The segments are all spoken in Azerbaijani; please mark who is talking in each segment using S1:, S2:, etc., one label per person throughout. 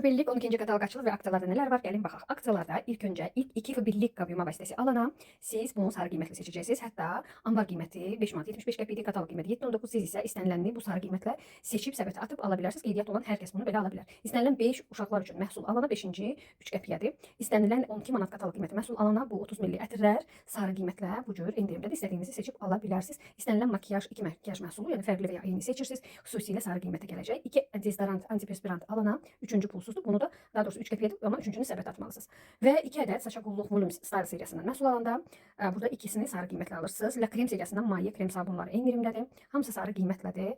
S1: birlik 12-ci katalog açılır və aksiyalarda nələr var? Gəlin baxaq. Aksiyalarda ilk öncə ilk 2 birlik qab yuma vasitəsi alana siz bunu sarı qiymətlə seçəcəksiniz. Hətta anbar qiyməti 5 manat 75 qəpikdir, katalog qiyməti 7.19. Siz isə istəniləni bu sarı qiymətlə seçib səbətə atıb ala bilərsiniz. Qeydiyyat olan hər kəs bunu belə ala bilər. İstənilən 5 uşaqlar üçün məhsul alana 5-ci 3 qəpiyyədir. İstənilən 12 manat katalog qiyməti məhsul alana bu 30 milli ətirlər sarı qiymətlə bu cür endirimdədir. İstədiyinizi seçib ala bilərsiniz. İstənilən makiyaj, 2 makiyaj məhsulu, yəni fərqli və ya eyni seçirsiniz. Xüsusilə sarı qiymətə gələcək. 2 dezodorant, antiperspirant alana 3-cü pulsuzdur. Bunu da daha doğrusu 3 qəpiyyədir, amma 3-cünü səbətə atmalısınız. Və 2 ədəd saça qulluq volum Star seriyasından məhsul alanda burada ikisini sarı qiymətlə alırsınız. La Krem seriyasından maye krem sabunları endirimdədir. Hamısı sarı qiymətlədir.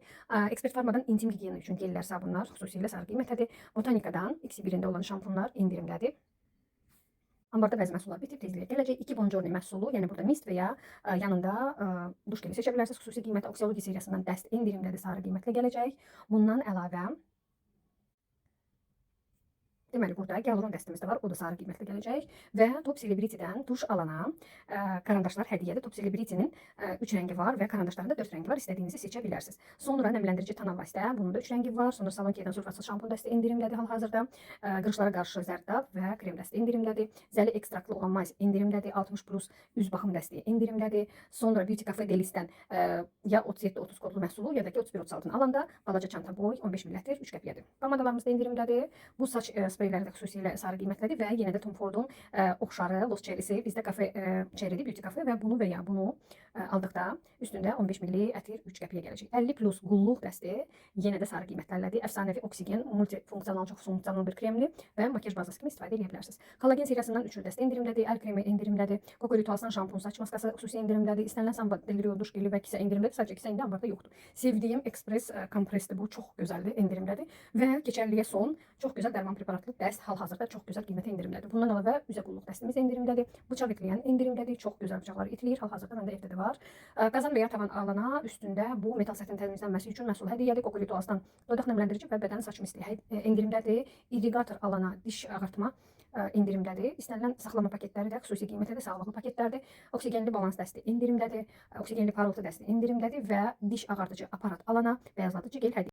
S1: Expert Farmadan intim gigiyena üçün gellər sabunlar xüsusilə sarı qiymətlədir. Botanikadan X1-də olan şampunlar endirimdədir. Ambarda bəzi məhsullar bitib tezliyə gələcək. 2 Bonjourne məhsulu, yəni burada mist və ya yanında duş geli seçə bilərsiniz. Xüsusi qiymətə Oxyology seriyasından dəst endirimdədir, sarı qiymətlə gələcək. Bundan əlavə deməli burada Gyaluron dəstimiz də var. O da sarı qiymətlə gələcək və Top Celebrity'dən duş alana karandaşlar hədiyyədir. Top Celebrity'nin 3 rəngi var və karandaşlarında 4 rəngi var. İstədiyinizi seçə bilərsiniz. Sonra nəmləndirici tana vasitə. Bunun da 3 rəngi var. Sonra Salon K'dən sulfatsız şampun dəsti endirimdədir hal-hazırda. Qırışlara qarşı zərdab və krem dəsti endirimdədir. Zəli ekstraktlı olan mais endirimdədir. 60+ üz baxım dəsti endirimdədir. Sonra Beauty Cafe Delis'dən ya 37-30 kodlu məhsulu ya da ki 31-36-nı alanda balaca çanta boy 15 millətdir, 3 qəpiyyədir. Pomadalarımız da endirimdədir. Bu saç spreyləri də xüsusilə sarı qiymətlidir və yenə də Tom Ford'un oxşarı Los Cherry'si bizdə kafe Cherry'dir, Beauty Cafe və bunu və ya bunu aldıqda üstündə 15 milli ətir 3 qəpiyə gələcək. 50+ qulluq dəsti yenə də sarı qiymətlərlədir. Əfsanəvi oksigen multifunksiyalı çox funksiyalı bir kremli və makiyaj bazası kimi istifadə edə bilərsiniz. Kollagen seriyasından 3 dəsti endirimdədir. Əl kremi endirimdədir. Coco Rituals'dan şampun, saç maskası xüsusi endirimdədir. İstənilən Samba Delirio duş geli və kisə endirimdədir. Sadəcə kisə indi ambarda yoxdur. Sevdiyim Express kompresdir. Bu çox gözəldir, endirimdədir və keçərliyə son çox gözəl dərman preparatlı dəst hal-hazırda çox gözəl qiymətə endirimdədir. Bundan əlavə üzə qulluq dəstimiz endirimdədir. Bıçaq itləyən endirimdədir. Çox gözəl bıçaqlar itilir. Hal-hazırda məndə evdə də var. Qazan və ya tavan alana üstündə bu metal sətin təmizlənməsi üçün məhsul hədiyyədir. Coco Rituals'dan dodaq nəmləndirici və bədən saç misli endirimdədir. İrrigator alana diş ağartma endirimdədir. İstənilən saxlama paketləri də xüsusi qiymətlidir, sağlıqlı paketlərdir. Oksigenli balans dəsti endirimdədir. Oksigenli parıltı dəsti endirimdədir və diş ağartıcı aparat alana bəyazladıcı gel hədiyyə.